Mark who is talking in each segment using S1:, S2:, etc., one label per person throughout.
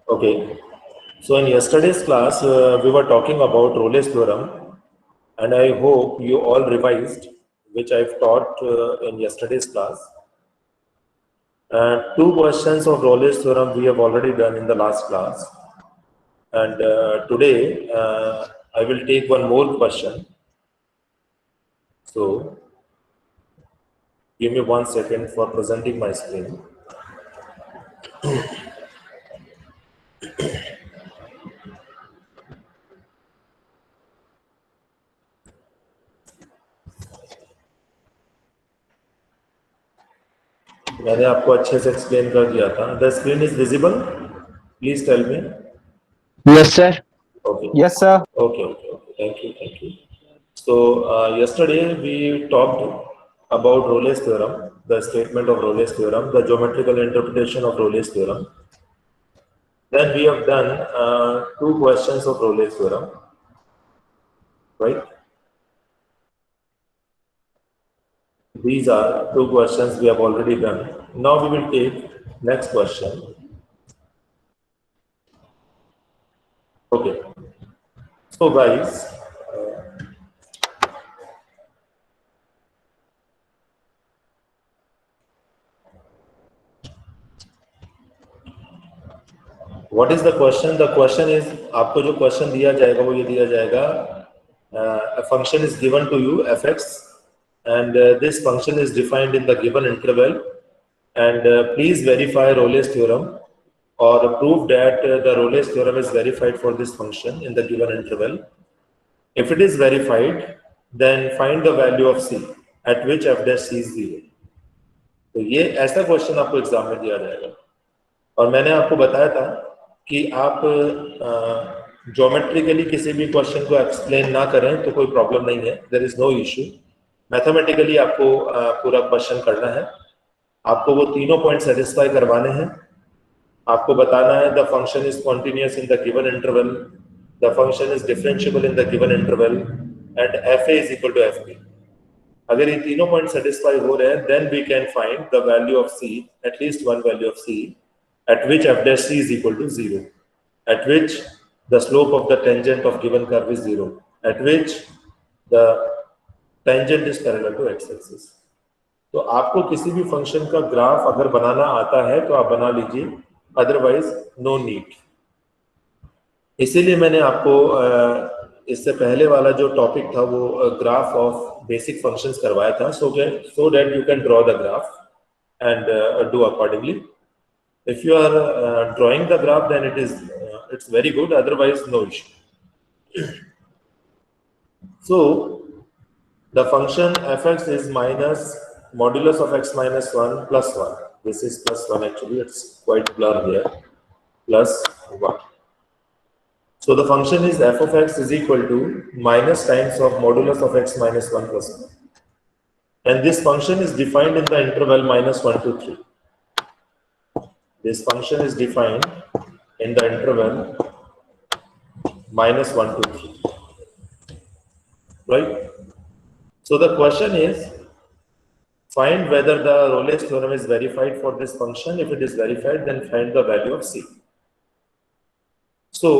S1: Okay. So in yesterday's class, we were talking about Rolle's theorem, and I hope you all revised, which I've taught in yesterday's class. Two questions of Rolle's theorem we have already done in the last class. And today, I will take one more question. So, give me 1 second for presenting my screen. मैंने आपको अच्छे से explain कर दिया था. The screen is visible? Please tell me.
S2: Yes, sir.
S1: Okay.
S3: Yes, sir.
S1: Okay. Thank you. So yesterday we talked about Rolle's theorem, the statement of Rolle's theorem, the geometrical interpretation of Rolle's theorem. Then we have done two questions of Rolle's theorem, right? These are two questions we have already done. Now we will take next question. Okay. So guys, what is the question? The question is, आपको जो question दिया जाएगा वो ये दिया जाएगा, a function is given to you fx, and this function is defined in the given interval, and please verify Rolle's theorem or prove that the Rolle's theorem is verified for this function in the given interval. If it is verified, then find the value of c at which f dash c is 0. तो ये ऐसा question आपको exam में दिया जाएगा, और मैंने आपको बताया था कि आप ज्योमेट्रिकली किसी भी क्वेश्चन को एक्सप्लेन ना करें तो कोई प्रॉब्लम नहीं है, there is no issue. Mathematically आपको पूरा क्वेश्चन करना है, आपको वो तीनों पॉइंट सेटिस्फाई करवाने हैं. आपको बताना है the function is continuous in the given interval, the function is differentiable in the given interval, and F A is equal to F B. अगर ये तीनों पॉइंट सेटिस्फाई हो रहे हैं, then we can find the value of C, at least one value of C at which f dash c is equal to 0, at which the slope of the tangent of given curve is 0, at which the tangent is parallel to x-axis. तो आपको किसी भी function का graph अगर बनाना आता है तो आप बना लीजिए, अदरवाइज नो नीड. इसीलिए मैंने आपको इससे पहले वाला जो टॉपिक था वो ग्राफ ऑफ बेसिक फंक्शंस करवाया था, so that you can draw the graph and do accordingly. If you are drawing the graph, then it's very good. Otherwise, no issue. So the function fx is minus modulus of x minus 1 plus 1. This is plus 1 actually. It's quite blur here. Plus 1. So the function is f of x is equal to minus times of modulus of x minus 1 plus 1. And this function is defined in the interval minus 1 to 3. This function is defined in the interval minus 1 to 3, right? So the question is, find whether the Rolle's theorem is verified for this function. If it is verified, then find the value of c. So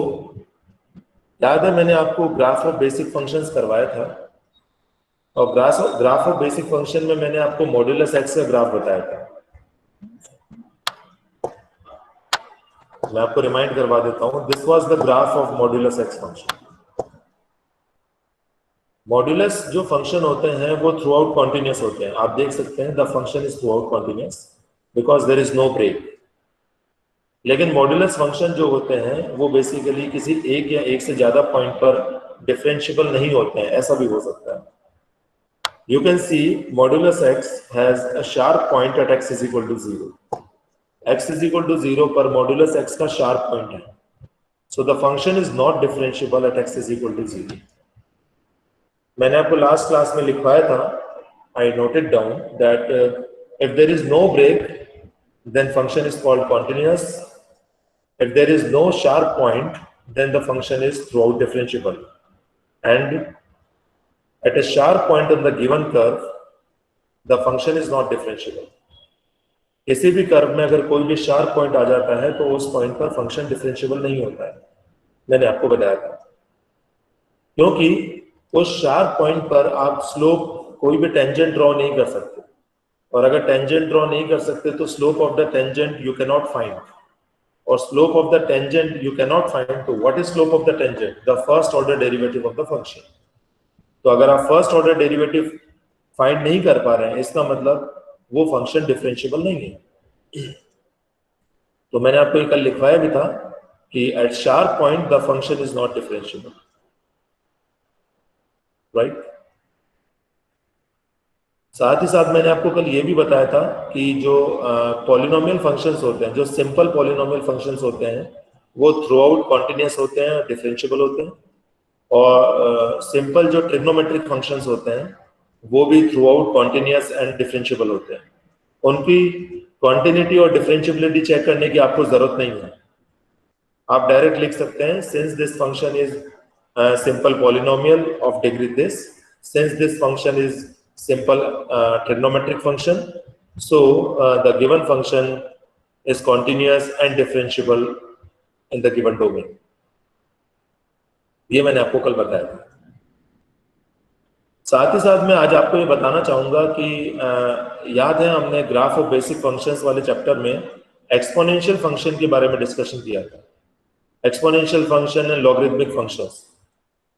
S1: याद है मैंने आपको graph of basic functions करवाया था, और graph of basic function में मैंने आपको मॉड्यूलस एक्स का ग्राफ बताया था. मैं आपको रिमाइंड करवा देता हूं, this was the graph of modulus x function. Modulus जो फंक्शन होते हैं वो थ्रू आउट कॉन्टिन्यूअस होते हैं. आप देख सकते हैं the function is throughout continuous because there is no break. लेकिन मॉड्यूलस फंक्शन जो होते हैं वो बेसिकली किसी एक या एक से ज्यादा पॉइंट पर डिफरेंशिएबल नहीं होते हैं, ऐसा भी हो सकता है. You can see modulus X has a sharp point at X is equal to 0. x is equal to 0 पर मॉड्यूलस x का शार्प पॉइंट है, so the function is not differentiable at x is equal to 0. मैंने आपको last class में लिखवाया था, I noted down that if there is no break then function is called continuous. If there is no sharp point then the function is throughout differentiable, and at a sharp point on the given curve the function is not differentiable. किसी भी curve में अगर कोई भी sharp point आ जाता है तो उस पॉइंट पर फंक्शन डिफरेंशिएबल नहीं होता है, मैंने आपको बताया था, क्योंकि उस शार्प पॉइंट पर आप स्लोप कोई भी टेंजेंट ड्रॉ नहीं कर सकते, और अगर टेंजेंट ड्रॉ नहीं कर सकते तो slope of the tangent you can not find, और slope of the tangent you can not find, तो what is slope of the tangent? The first order derivative of the function. तो अगर आप first order derivative find नहीं कर पा रहे हैं, इसका मतलब वो फंक्शन डिफरेंशिएबल नहीं है। तो मैंने आपको कल लिखवाया भी था कि at sharp point the function is not differentiable, right. साथ ही साथ मैंने आपको कल ये भी बताया था कि जो पॉलिनोमियल फंक्शंस होते हैं, जो सिंपल पॉलिनोमियल फंक्शंस होते हैं, वो थ्रू आउट कॉन्टिन्यूस होते हैं, डिफरेंशिएबल होते हैं, और सिंपल जो ट्रिग्नोमेट्रिक फंक्शंस होते हैं वो भी through out continuous and differentiable होते हैं। उनकी कॉन्टिन्यूटी और डिफरेंशिएबिलिटी चेक करने की आपको जरूरत नहीं है, आप डायरेक्ट लिख सकते हैं since this function is simple polynomial of degree this, since this function is simple trigonometric function, so the given function is continuous and differentiable in the given domain. ये मैंने आपको कल बताया था। साथ ही साथ मैं आज आपको ये बताना चाहूंगा कि याद है हमने ग्राफ ऑफ बेसिक फंक्शंस वाले चैप्टर में एक्सपोनेंशियल फंक्शन के बारे में डिस्कशन किया था, exponential function and logarithmic functions.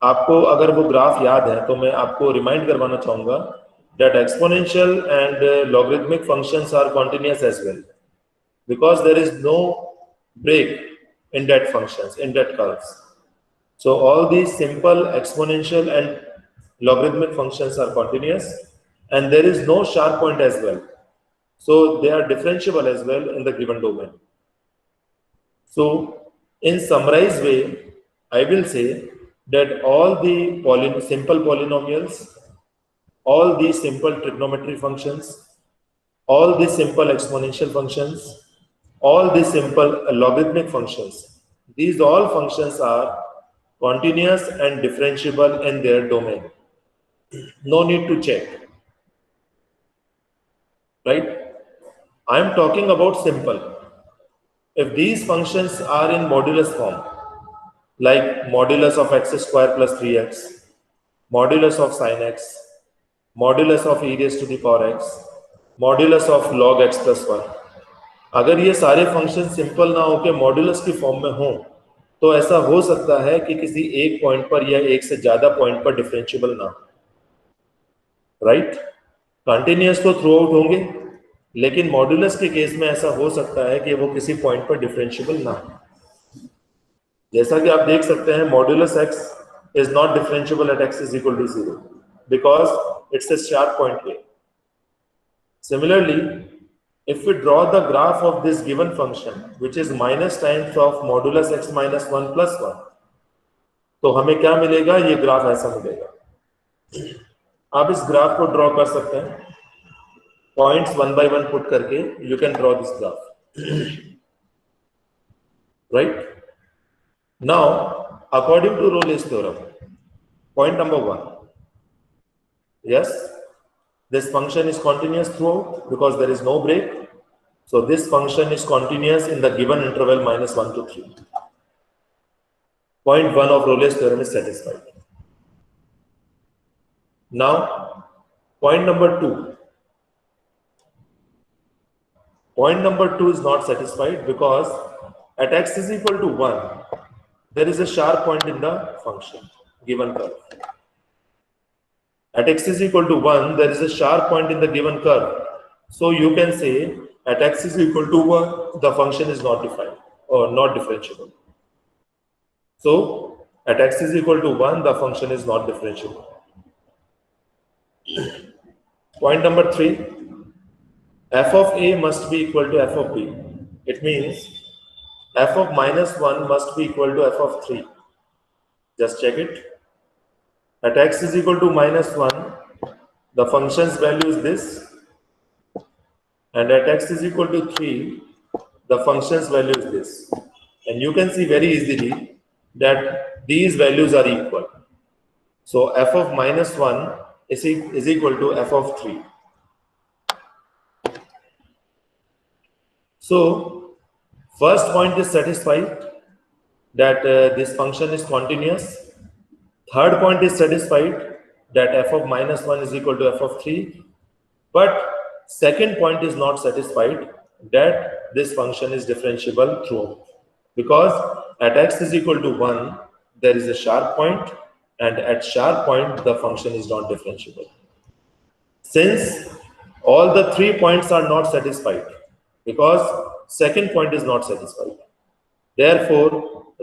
S1: आपको अगर वो ग्राफ याद है तो मैं आपको रिमाइंड करवाना चाहूंगा that exponential and logarithmic functions are continuous as well, because there is no break in that functions, in that curves. So all these simple exponential and logarithmic functions are continuous, and there is no sharp point as well, so they are differentiable as well in the given domain. So in summarized way I will say that all the simple polynomials, all these simple trigonometry functions, all these simple exponential functions, all these simple logarithmic functions, these all functions are continuous and differentiable in their domain. No need to check, right? I am talking about simple. If these functions are in modulus form, like modulus of x square plus 3x, modulus of sin x, modulus of e raised to the power x, modulus of log x plus 1, अगर ये सारे function simple ना होकर modulus की form में हो तो ऐसा हो सकता है कि किसी एक पॉइंट पर या एक से ज्यादा पॉइंट पर डिफरेंशिएबल ना हो, राइट। कंटिन्यूअस तो थ्रू आउट होंगे, लेकिन मॉड्यूलस के केस में ऐसा हो सकता है कि वो किसी पॉइंट पर डिफरेंशिएबल ना हो। जैसा कि आप देख सकते हैं modulus x is not differentiable at x is equal to 0 because it's a sharp point here. Similarly, if we draw the graph of this given function, which is minus times of modulus x minus 1 plus 1, तो हमें क्या मिलेगा? ये graph ऐसा मिलेगा। आप इस graph को ड्रॉ कर सकते हैं, पॉइंट्स 1 by 1 पुट करके you can draw this graph, right. Now according to Rolle's theorem, point number 1, yes, this function is continuous throughout because there is no break. So this function is continuous in the given interval minus 1 to 3. Point 1 of Rolle's theorem is satisfied. Now, point number 2. Point number 2 is not satisfied because at x is equal to 1, there is a sharp point in the function given curve. At x is equal to 1, there is a sharp point in the given curve. So you can say at x is equal to 1, the function is not defined or not differentiable. So at x is equal to 1, the function is not differentiable. Point number 3, f of a must be equal to f of b. It means f of minus 1 must be equal to f of 3. Just check it. At x is equal to minus 1, the function's value is this, and at x is equal to 3, the function's value is this. And you can see very easily that these values are equal. So f of minus 1 is equal to f of 3. So first point is satisfied that this function is continuous. Third point is satisfied that f of minus 1 is equal to f of 3. But second point is not satisfied that this function is differentiable throughout. Because at x is equal to 1, there is a sharp point, and at sharp point, the function is not differentiable. Since all the 3 points are not satisfied, because second point is not satisfied, therefore,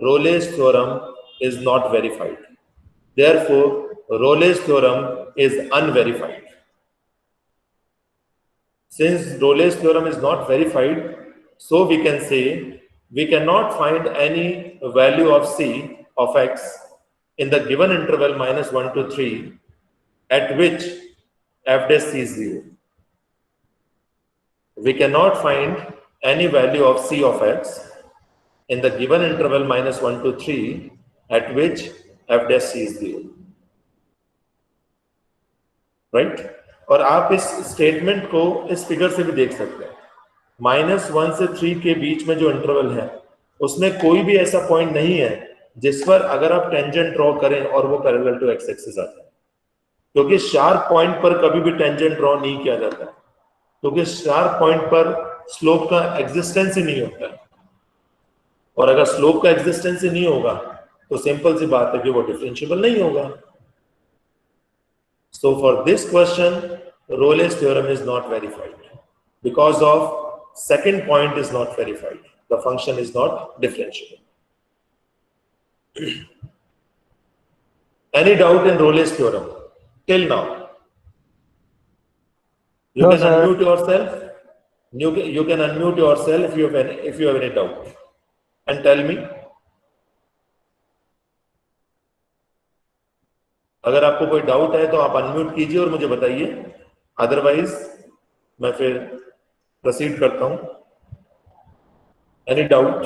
S1: Rolle's theorem is not verified. Therefore, Rolle's theorem is unverified. Since Rolle's theorem is not verified, so we can say we cannot find any value of c of x in the given interval minus 1 to 3 at which f dash c is 0. We cannot find any value of c of x in the given interval minus 1 to 3 at which f dash c is 0. Right? और आप इस statement को इस figure से भी देख सकते हैं. -1 से 3 के बीच में जो इंटरवल है उसमें कोई भी ऐसा पॉइंट नहीं है जिस पर अगर आप टेंजेंट ड्रॉ करें और वो पैरेलल टू एक्स एक्सिस आता है, क्योंकि शार्प पॉइंट पर कभी भी टेंजेंट ड्रॉ नहीं किया जाता, क्योंकि शार्प पॉइंट पर स्लोप का एग्जिस्टेंस ही नहीं होता है. और अगर स्लोप का एग्जिस्टेंस ही नहीं होगा तो सिंपल सी बात है कि वो डिफरेंशिएबल नहीं होगा. So for this question, Rolle's theorem is not verified because of second point is not verified. The function is not differentiable. Any doubt in Rolle's theorem till now? You can unmute yourself. You can unmute yourself if you have any doubt, and tell me. अगर आपको कोई doubt है तो आप unmute कीजिए और मुझे बताइए, अदरवाइज मैं फिर प्रोसीड करता हूं. Any doubt?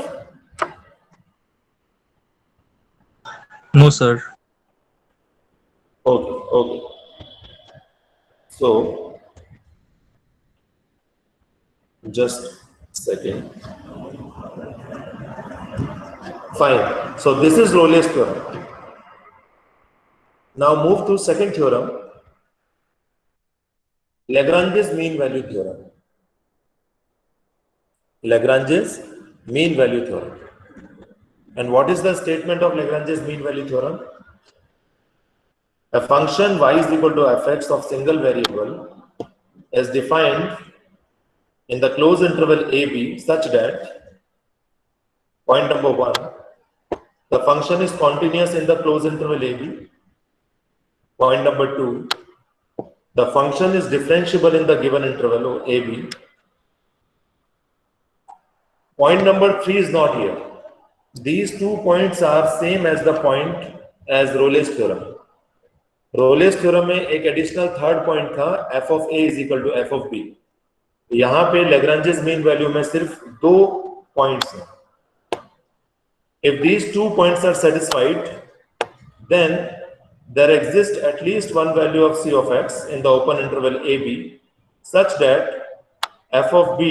S3: No sir.
S1: Okay. So just second. Fine. So this is Rolle's theorem. Now move to second theorem, Lagrange's mean value theorem. Lagrange's mean value theorem. And what is the statement of Lagrange's mean value theorem? A function y is equal to fx of single variable is defined in the closed interval ab such that point number 1, the function is continuous in the closed interval ab. Point number 2, the function is differentiable in the given interval AB. Point number 3 is not here. These 2 points are same as the point as Rolle's theorem. Rolle's theorem में एक additional third point था f of a is equal to f of b. यहाँ पे Lagrange's mean value में सिर्फ 2 points हैं. If these 2 points are satisfied, then there exists at least one value of c of x in the open interval AB such that f of b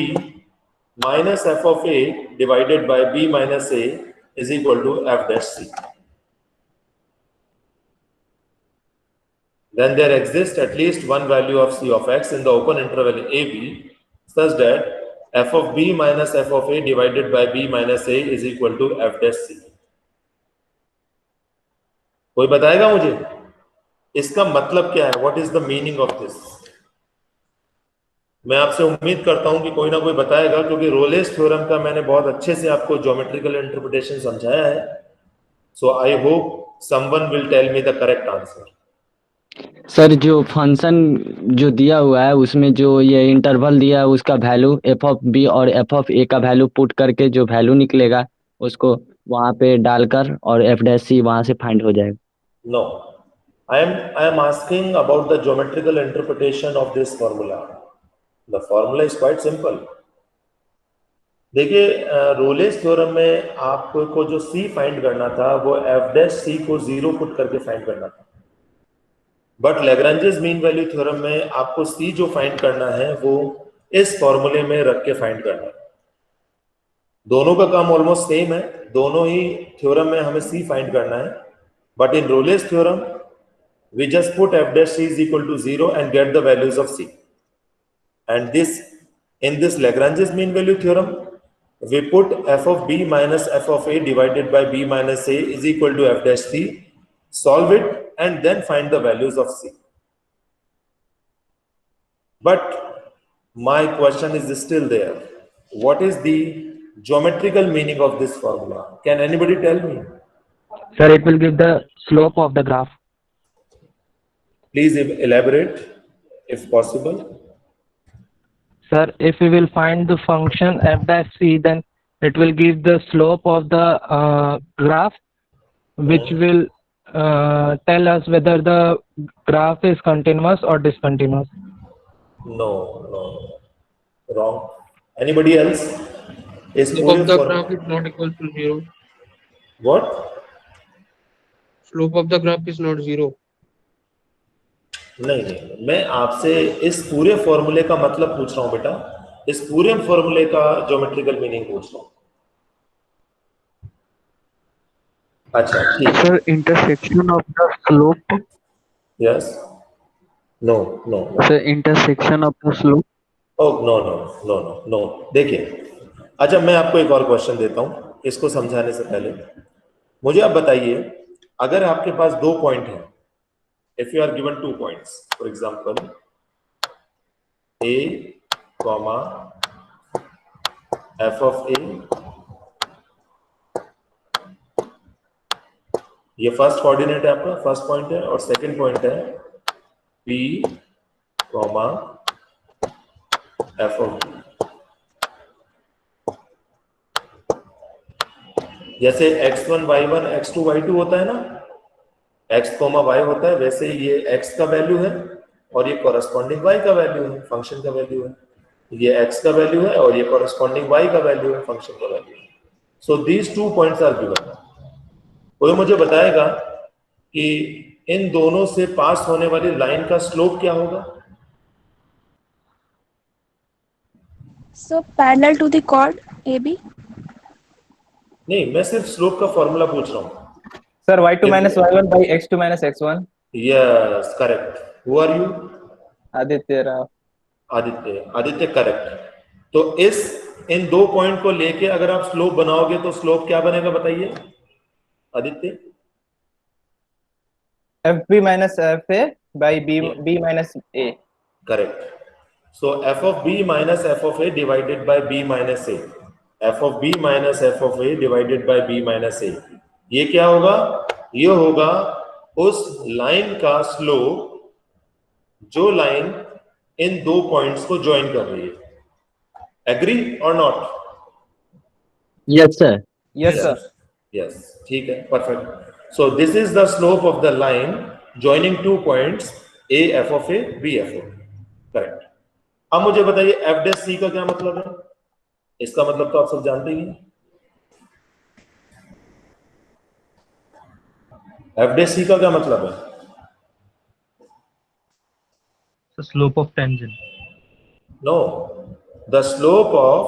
S1: minus f of a divided by b minus a is equal to f dash c. Then there exists at least one value of c of x in the open interval AB such that f of b minus f of a divided by b minus a is equal to f dash c. कोई बताएगा मुझे इसका मतलब क्या है? What is the meaning of this? मैं आपसे उम्मीद करता हूं कि कोई ना कोई बताएगा, क्योंकि रोलेस थ्योरम का मैंने बहुत अच्छे से आपको ज्योमेट्रिकल इंटरप्रिटेशन समझाया है. So I hope someone will tell me the correct answer.
S2: Sir जो फंक्शन जो दिया हुआ है उसमें जो ये इंटरवल दिया है उसका वैल्यू एफ ऑफ बी और एफ ऑफ ए का वैल्यू पुट करके जो वैल्यू निकलेगा उसको वहां पे डालकर और एफ डैश सी वहां से फाइंड हो जाएगा.
S1: No, I am asking about the geometrical interpretation of this formula. The formula is quite simple. देखिए रोलेस थ्योरम में आपको जो c फाइंड करना था वो f डैश c को 0 पुट करके फाइंड करना था. But Lagrange's mean value theorem में आपको c जो फाइंड करना है वो इस फॉर्मूले में रख के फाइंड करना है. दोनों का काम ऑलमोस्ट सेम है, दोनों ही थ्योरम में हमें सी फाइंड करना है, but in Rolle's theorem we just put f dash c is equal to 0 and get the values of c. And this, in this Lagrange's mean value theorem, we put f of b minus f of a divided by b minus a is equal to f dash c, solve it and then find the values of c. But my question is still there. What is the geometrical meaning of this formula? Can anybody tell me?
S4: Sir, it will give the slope of the graph.
S1: Please elaborate if possible.
S4: Sir, if we will find the function f dash c, then it will give the slope of the graph, which will tell us whether the graph is continuous or discontinuous.
S1: No, wrong. Anybody else?
S5: Slope of the graph is not equal to 0.
S1: What?
S5: Slope of the graph is not 0.
S1: नहीं, मैं आपसे इस पूरे फॉर्मूले का मतलब पूछ रहा हूं बेटा, इस पूरे फॉर्मूले का ज्योमेट्रिकल मीनिंग पूछ रहा हूं। अच्छा ठीक है।
S4: Sir, intersection of the slope.
S1: Yes, no.
S4: Sir, intersection of the slope.
S1: Oh no. देखिए, अच्छा मैं आपको एक और क्वेश्चन देता हूं, इसको समझाने से पहले मुझे आप बताइए, अगर आपके पास दो पॉइंट हैं, if you are given 2 points, for example a comma f of a, ये फर्स्ट कोऑर्डिनेट है आपका, फर्स्ट पॉइंट है, और सेकंड पॉइंट है p comma f of b। जैसे x1 y1 x2 y2 होता है ना, x, y होता है, वैसे ही ये x का वैल्यू है और ये कॉरेस्पॉन्डिंग y का वैल्यू है, फंक्शन का वैल्यू है। ये x का वैल्यू है और ये कॉरेस्पॉन्डिंग y का वैल्यू है, फंक्शन का वैल्यू है। So these 2 points are given. कोई मुझे बताएगा कि इन दोनों से पास होने वाली लाइन का स्लोप क्या होगा?
S6: So parallel to the chord AB?
S1: नहीं, मैं सिर्फ स्लोप का फॉर्मूला पूछ रहा हूँ।
S7: Sir, y2 minus y1 by x2 minus x1.
S1: Yes, correct. Who are you?
S7: Aditya Rao.
S1: Aditya correct. तो इन दो पॉइंट को लेके अगर आप स्लोप बनाओगे तो स्लोप क्या बनेगा बताइए Aditya?
S7: fb minus fa by b minus a.
S1: Correct. So f of b minus f of a divided by b minus a, f of b minus f of a divided by b minus a, ये क्या होगा? ये होगा उस line का slope जो line in दो points को ज्वाइन कर रही है। एग्री और not?
S2: Yes sir.
S7: Yes, sir.
S1: Yes, ठीक है, perfect. So this is the slope of the line joining 2 points a f of a b f of a, correct. अब मुझे बताइए f dash c का क्या मतलब है? इसका मतलब तो आप सब जानते ही हैं। f dash c का क्या मतलब है?
S3: The slope of tangent.
S1: No, the slope of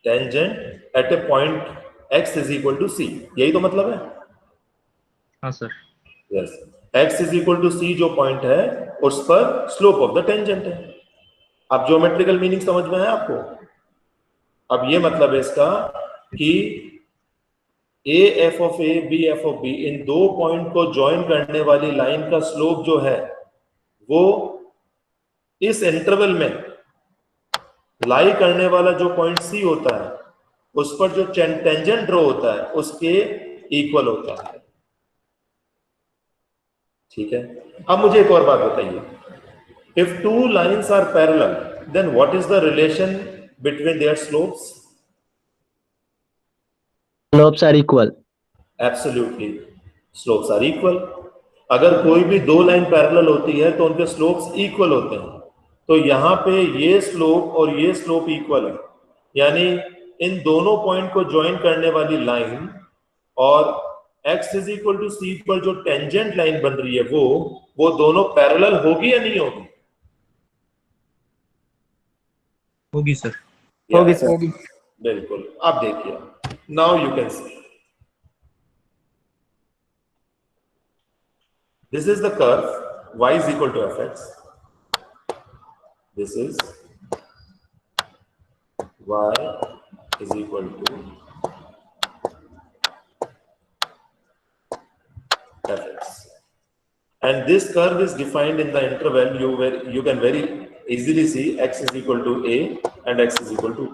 S1: tangent at a point x is equal to c, यही तो मतलब है।
S3: हाँ sir.
S1: Yes, x is equal to c जो पॉइंट है उस पर स्लोप ऑफ द टेंजेंट है। अब ज्योमेट्रिकल मीनिंग समझ में है आपको? अब ये मतलब है इसका कि a f of a b f of b, इन दो पॉइंट को ज्वाइन करने वाली लाइन का स्लोप जो है वो इस इंटरवल में लाई करने वाला जो पॉइंट C होता है उस पर जो टेंजेंट ड्रॉ होता है उसके इक्वल होता है। ठीक है, अब मुझे एक और बात बताइए, if two lines are parallel then what is the relation between their slopes?
S2: Slopes are equal.
S1: Absolutely, slopes are equal. अगर कोई भी दो लाइन पैरेलल होती है तो उनके स्लोप्स इक्वल होते हैं। तो यहाँ पे ये स्लोप और ये स्लोप इक्वल है, यानी इन दोनों पॉइंट को ज्वाइन करने वाली लाइन और x is equal to c पर जो टेंजेंट लाइन बन रही है वो दोनों पैरेलल होगी या नहीं होगी?
S3: होगी sir.
S7: होगी sir.
S1: बिल्कुल, आप देखिए, now you can see this is the curve y is equal to fx. This is y is equal to fx, and this curve is defined in the interval. You can very easily see x is equal to a and x is equal to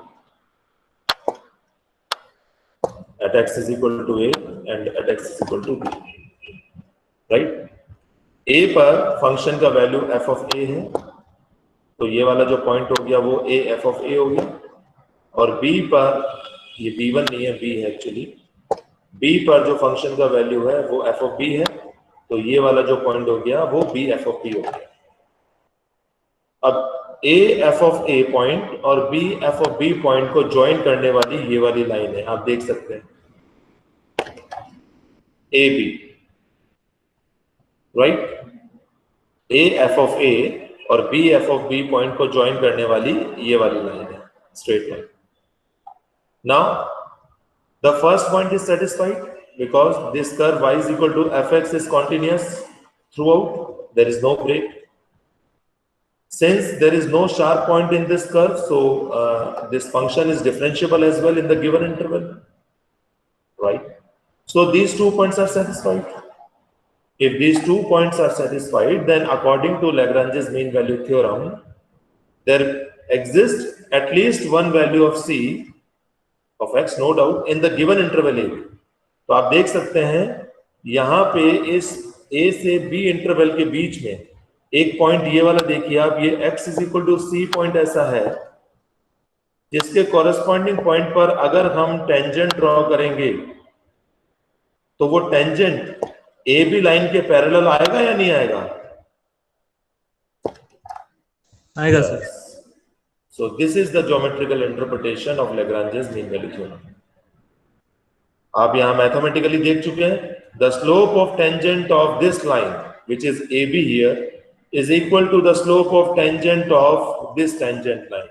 S1: at x is equal to a and at x is equal to b, right? a पर function का value f of a है, तो ये वाला जो point हो गया वो a f of a हो गया, और b पर, ये b1 नहीं है, b है एक्चुअली, b पर जो फंक्शन का वैल्यू है वो f of b है, तो ये वाला जो पॉइंट हो गया वो b f of b हो गया। अब a f of a point और b f of b point को ज्वाइन करने वाली ये वाली लाइन है, आप देख सकते हैं, a b, right? a f of a और b f of b point को ज्वाइन करने वाली ये वाली लाइन है, straight line. Now the first point is satisfied because this curve y is equal to fx is continuous throughout, there is no break. Since there is no sharp point in this curve, so this function is differentiable as well in the given interval, right? So these 2 points are satisfied. If these 2 points are satisfied, then according to Lagrange's mean value theorem, there exists at least one value of c of x, no doubt, in the given interval a. तो आप देख सकते हैं यहाँ पे इस a से b interval के बीच में एक पॉइंट ये वाला देखिए आप, ये x is equal to c point ऐसा है जिसके कॉरेस्पॉन्डिंग पॉइंट पर अगर हम टेंजेंट ड्रॉ करेंगे तो वो टेंजेंट ए बी लाइन के पैरेलल आएगा या नहीं आएगा?
S3: आएगा sir.
S1: So this is the geometrical interpretation of Lagrange's mean value theorem. आप यहाँ मैथमेटिकली देख चुके हैं, the slope of tangent of this line which is AB here is equal to the slope of tangent of this tangent line.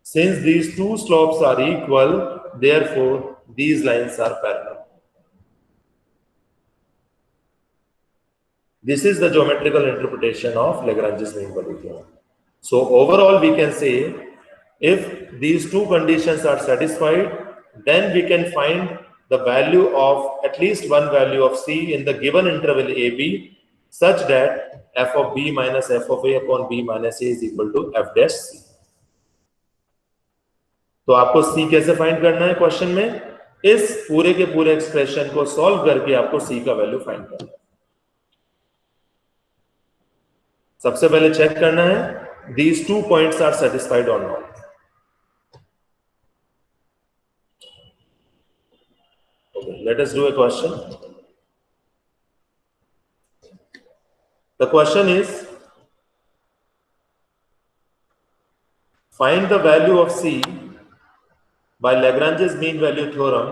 S1: Since these two slopes are equal, therefore these lines are parallel. This is the geometrical interpretation of Lagrange's mean value theorem. So overall we can say if these two conditions are satisfied, then we can find the value of at least one value of c in the given interval AB such that f of b minus f of a upon b minus a is equal to f dash c. तो आपको c कैसे find करना है question में? इस पूरे के पूरे एक्सप्रेशन को सॉल्व करके आपको c का वैल्यू फाइंड करना है। सबसे पहले चेक करना है these 2 points are satisfied or not. Okay, let us do a question. The question is, find the value of c by Lagrange's mean value theorem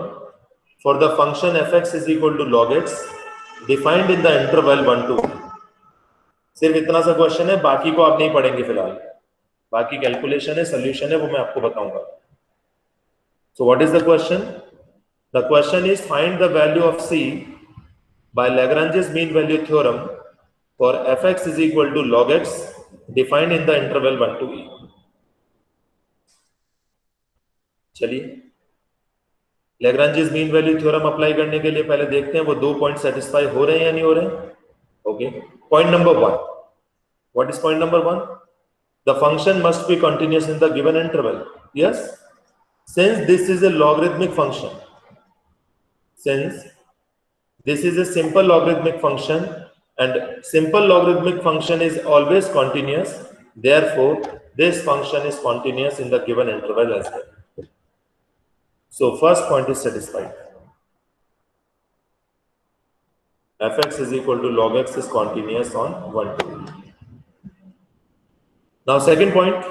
S1: for the function fx is equal to log x defined in the interval 1 to 1. सिर्फ इतना सा question है, बाकी को आप नहीं पढ़ेंगे फिलहाल, बाकी कैलकुलेशन है, सॉल्यूशन है, वो मैं आपको बताऊंगा। So what is the question? The question is find the value of c by Lagrange's mean value theorem for fx is equal to log x defined in the interval 1 to e. चलिए Lagrange's mean value theorem apply करने के लिए पहले देखते हैं वो 2 point satisfy हो रहे हैं या नहीं हो रहे हैं। Okay, point number 1. What is point number 1? The function must be continuous in the given interval. Yes, since this is a logarithmic function, since this is a simple logarithmic function and simple logarithmic function is always continuous, therefore this function is continuous in the given interval as well. So first point is satisfied. fx is equal to log x is continuous on 1 to e. Now second point,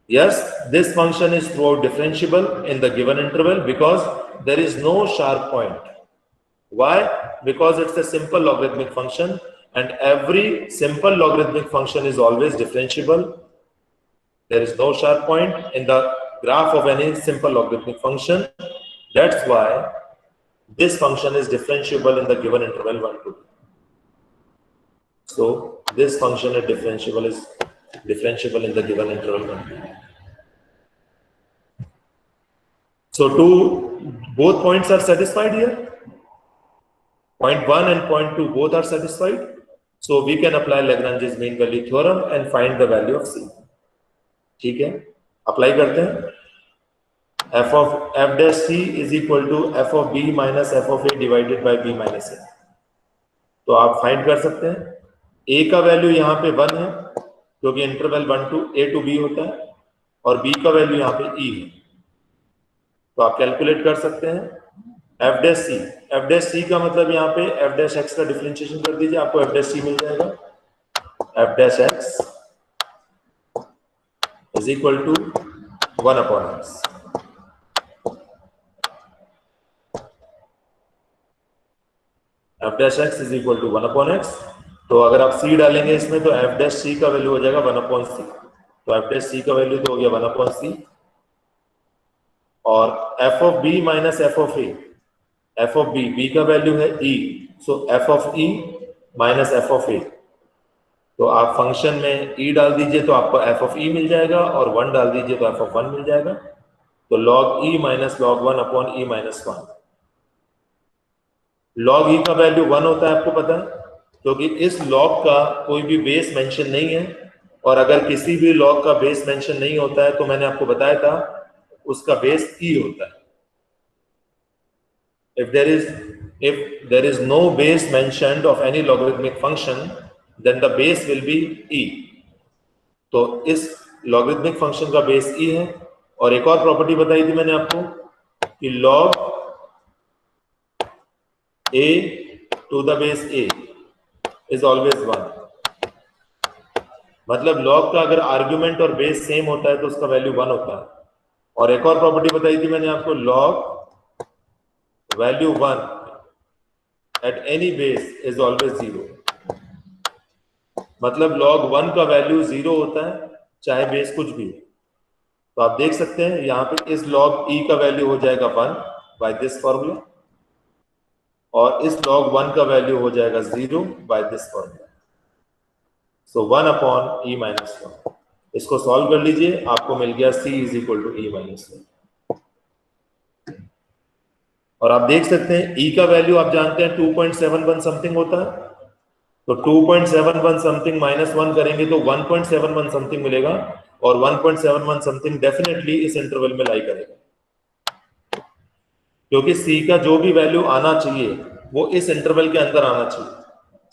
S1: yes, this function is throughout differentiable in the given interval because there is no sharp point. Why? Because it's a simple logarithmic function and every simple logarithmic function is always differentiable. There is no sharp point in the graph of any simple logarithmic function. That's why this function is differentiable in the given interval 1 to 2. So this function is differentiable in the given interval 1 to 2. So both points are satisfied here. Point 1 and point 2 both are satisfied. So we can apply Lagrange's mean value theorem and find the value of C. ठीक है, apply करते हैं. f of f dash c is equal to f of b minus f of a divided by b minus a. तो आप find कर सकते हैं. a का वैल्यू यहाँ पे 1 है क्योंकि interval 1 to a to b होता है, और b का वैल्यू यहाँ पे e है. तो आप कैलकुलेट कर सकते हैं f dash c. f dash c का मतलब यहाँ पे f dash x का डिफरेंशिएशन कर दीजिए, आपको f dash c मिल जाएगा. f dash x is equal to 1 upon x. f dash x is equal to 1 upon x. तो अगर आप c डालेंगे इसमें तो f dash c का वैल्यू हो जाएगा 1 upon c. तो f dash c का वैल्यू तो हो गया 1 upon c. और f of b minus f of a, f of b का वैल्यू है e, so f of e minus f of a. तो आप फंक्शन में e डाल दीजिए तो आपको f of e मिल जाएगा, और 1 डाल दीजिए तो f of 1 मिल जाएगा. तो log e minus log 1 upon e minus 1. log e का वैल्यू 1 होता है, आपको पता है, क्योंकि इस log का कोई भी बेस मेंशन नहीं है, और अगर किसी भी log का बेस मेंशन नहीं होता है तो मैंने आपको बताया था उसका बेस e होता है. If there is no base mentioned of any logarithmic function, then the base will be e. तो इस logarithmic function का बेस e है. और एक और प्रॉपर्टी बताई थी मैंने आपको कि log a to the base a is always 1. मतलब log का अगर आर्ग्यूमेंट और बेस सेम होता है तो उसका वैल्यू 1 होता है. और एक और प्रॉपर्टी बताई थी मैंने आपको, log value 1 at any base is always 0. मतलब log 1 का वैल्यू 0 होता है चाहे बेस कुछ भी. तो आप देख सकते हैं यहाँ पे इस log e का वैल्यू हो जाएगा 1 बाय दिस फॉर्मूला, और इस log 1 का वैल्यू हो जाएगा 0 by this formula. So 1 upon e minus 1. इसको सॉल्व कर लीजिए, आपको मिल गया c is equal to e minus 1. और आप देख सकते हैं e का वैल्यू आप जानते हैं 2.71 समथिंग होता है. तो 2.71 समथिंग माइनस 1 करेंगे तो 1.71 समथिंग मिलेगा, और 1.71 समथिंग डेफिनेटली इस इंटरवल में लाई करेगा, क्योंकि c का जो भी वैल्यू आना चाहिए वो इस इंटरवल के अंदर आना चाहिए.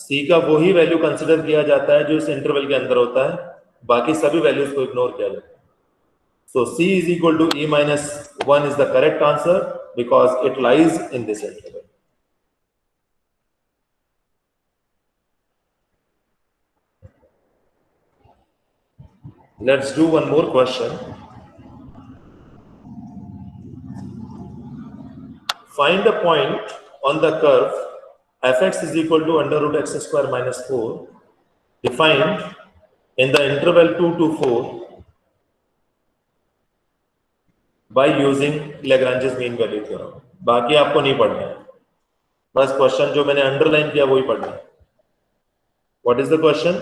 S1: c का वही वैल्यू कंसिडर किया जाता है जो इस इंटरवल के अंदर होता है, बाकी सभी वैल्यूज को इग्नोर किया जाता है. So c is equal to e minus 1 is the correct answer because it lies in this interval. Let's do one more question. Find a point on the curve fx is equal to under root x square minus 4 defined in the interval 2 to 4 by using Lagrange's mean value theorem. बाकी आपको नहीं पढ़ना है, बस question जो मैंने underline किया वही पढ़ना है. What is the question?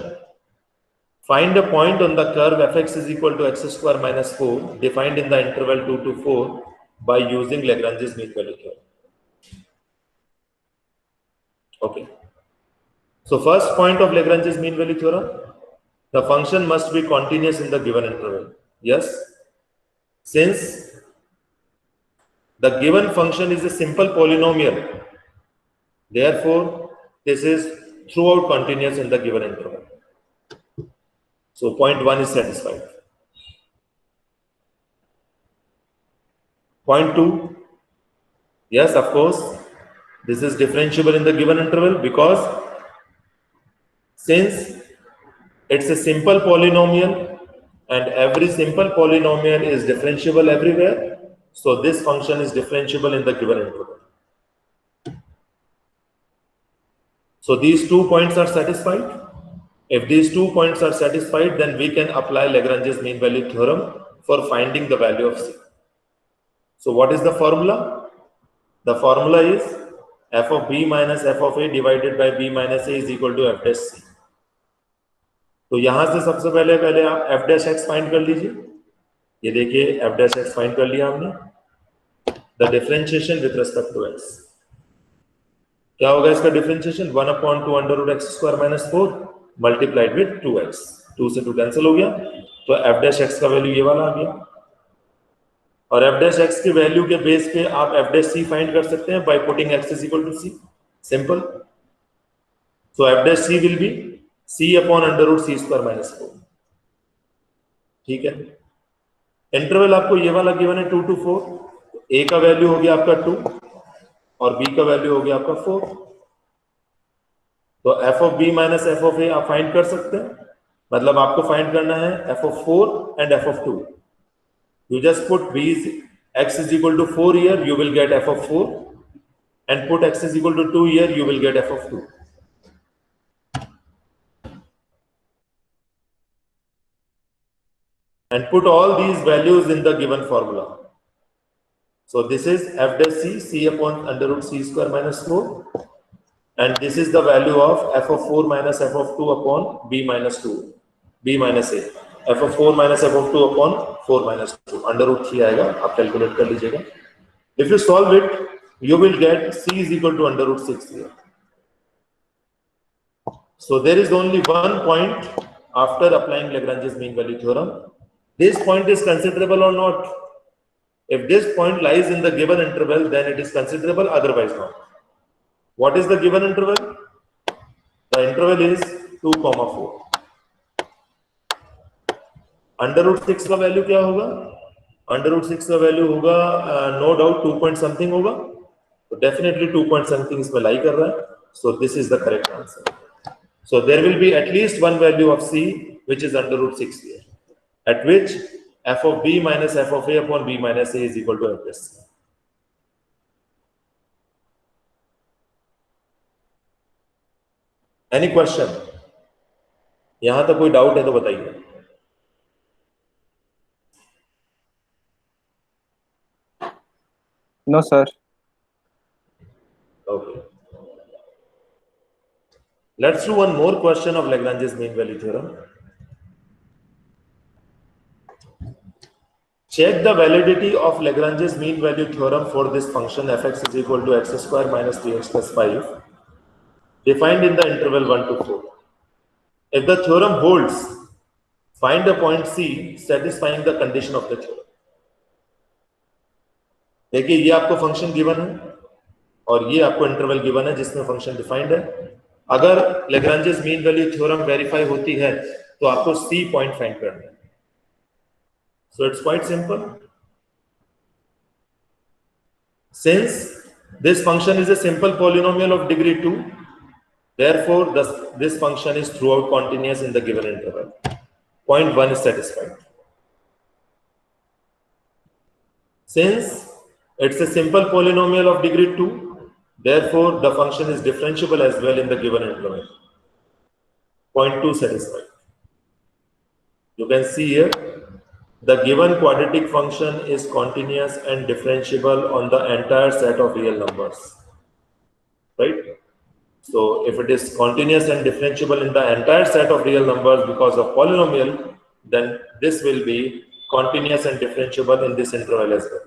S1: Find a point on the curve fx is equal to x square minus 4 defined in the interval 2 to 4 by using Lagrange's mean value theorem. Okay. So first point of Lagrange's mean value theorem, the function must be continuous in the given interval. Yes. Since the given function is a simple polynomial, therefore this is throughout continuous in the given interval. So point 1 is satisfied. Point 2, yes, of course, this is differentiable in the given interval because since it's a simple polynomial and every simple polynomial is differentiable everywhere, so this function is differentiable in the given interval. So these 2 points are satisfied. If these 2 points are satisfied, then we can apply Lagrange's mean value theorem for finding the value of c. So what is the formula? The formula is f of b minus f of a divided by b minus a is equal to f dash c. तो यहां से सबसे पहले आप f dash x find कर लीजिए. ये देखिए f dash x फाइंड कर लिया हमने. The differentiation with respect to x. क्या होगा इसका differentiation? 1/2 under root x square minus 4 multiplied with 2x. 2 से 2 कैंसिल हो गया, तो f डैश x का वैल्यू ये वाला आ गया. और f डैश x की वैल्यू के बेस पे आप f डैश c फाइंड कर सकते हैं by putting x is equal to c. Simple. So f dash c will be c upon under root c square minus 4. ठीक है. इंटरवल आपको ये वाला गिवन है 2 to 4. a का वैल्यू हो गया आपका 2 और b का वैल्यू हो गया आपका 4. तो f of b minus f of a आप फाइंड कर सकते हैं. मतलब आपको फाइंड करना है f of 4 and f of 2. You just put b is x is equal to 4 here, you will get f of 4, and put x is equal to 2 here, you will get f of 2. And put all these values in the given formula. So this is f dash c, c upon under root c square minus 4, and this is the value of f of 4 minus f of 2 upon b minus 2, b minus a. f of 4 minus f of 2 upon 4 minus 2, under root 3 आएगा, आप calculate कर लीजिएगा. If you solve it, you will get c is equal to under root 6 here. So there is only one point after applying Lagrange's mean value theorem. This point is considerable or not? If this point lies in the given interval, then it is considerable, otherwise not. What is the given interval? The interval is 2, 4. Under root 6 का value क्या होगा? Under root 6 का value होगा no doubt 2 point something होगा. तो definitely 2 point something इसमें लाई कर रहा है. So this is the correct answer. So there will be at least one value of c which is under root 6 here, at which f of b minus f of a upon b minus a is equal to f plus c. Any question? यहां तक कोई doubt है तो बताइए.
S7: No, sir.
S1: Okay. Let's do one more question of Lagrange's mean value theorem. Check the validity of Lagrange's mean value theorem for this function fx is equal to x square minus 3x plus 5 defined in the interval 1 to 4. If the theorem holds, find a point C satisfying the condition of the theorem. देखिए ये आपको function given है और ये आपको interval given है जिसमें function defined है. अगर Lagrange's mean value theorem verify होती है तो आपको C पॉइंट फाइंड करना है. So it's quite simple. Since this function is a simple polynomial of degree 2, therefore this function is throughout continuous in the given interval. Point 1 is satisfied. Since it's a simple polynomial of degree 2, therefore the function is differentiable as well in the given interval. Point 2 satisfied. You can see here the given quadratic function is continuous and differentiable on the entire set of real numbers, right? So if it is continuous and differentiable in the entire set of real numbers because of polynomial, then this will be continuous and differentiable in this interval as well.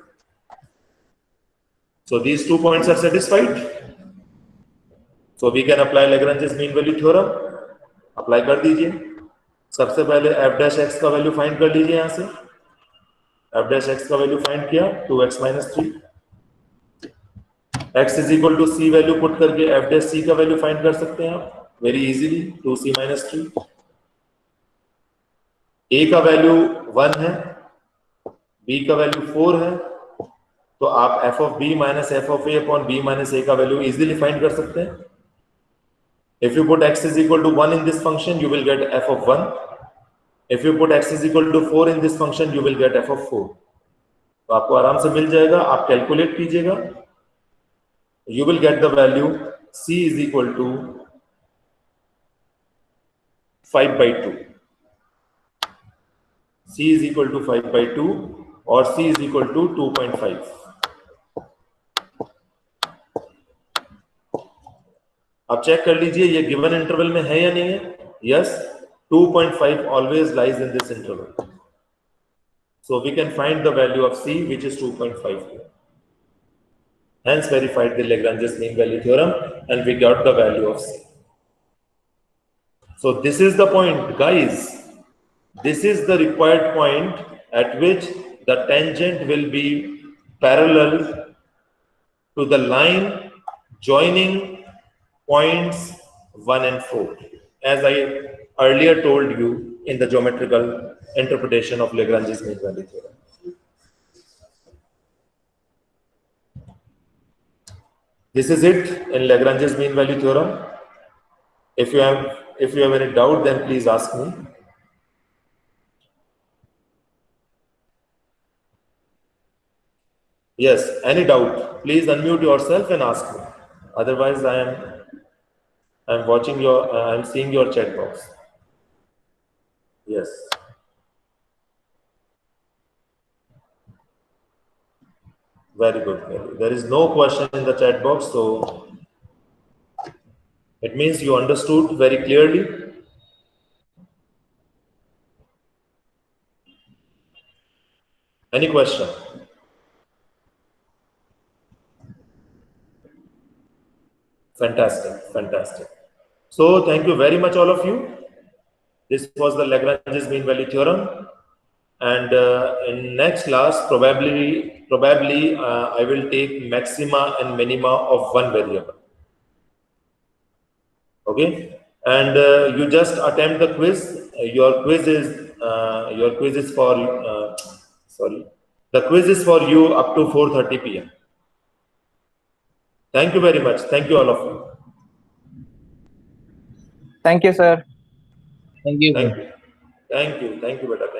S1: So these 2 points are satisfied. So we can apply Lagrange's mean value theorem. Apply कर दीजिए. सबसे पहले f dash x का value find कर लीजिए. यहां से f dash x का वैल्यू फाइंड किया 2x minus 3. x is equal to c value put करके f dash c का वैल्यू फाइंड कर सकते हैं आप very easily. 2c minus 3. a का वैल्यू 1 है, b का वैल्यू 4 है, तो आप f of b minus f of a upon b minus a का वैल्यू इजीली फाइंड कर सकते हैं. If you put x is equal to 1 in this function, you will get f of 1. If you put x is equal to 4 in this function, you will get f of 4. तो आपको आराम से मिल जाएगा. आप calculate कीजिएगा. You will get the value c is equal to 5/2. C is equal to 5/2 or C is equal to 2.5. अब check कर लीजिए ये गिवन इंटरवल में है या नहीं है. Yes, 2.5 always lies in this interval. So we can find the value of C, which is 2.5 here. Hence verified the Lagrange's mean value theorem and we got the value of C. So this is the point, guys. This is the required point at which the tangent will be parallel to the line joining points 1 and 4, as I earlier told you in the geometrical interpretation of Lagrange's mean value theorem. This is it in Lagrange's mean value theorem. If you have any doubt, then please ask me. Yes, any doubt, please unmute yourself and ask me. Otherwise, I am watching your, I am seeing your chat box. Yes. Very good. Very good. There is no question in the chat box, so it means you understood very clearly. Any question? Fantastic, fantastic. So thank you very much, all of you. This was the Lagrange's mean value theorem, and in next class probably I will take maxima and minima of one variable. Okay, and you just attempt the quiz. Your quiz is for sorry, the quiz is for you up to 4:30 p.m. Thank you very much. Thank you, all of you.
S7: Thank you, sir.
S5: Thank you.
S1: Thank you. Thank you. Thank you, beta.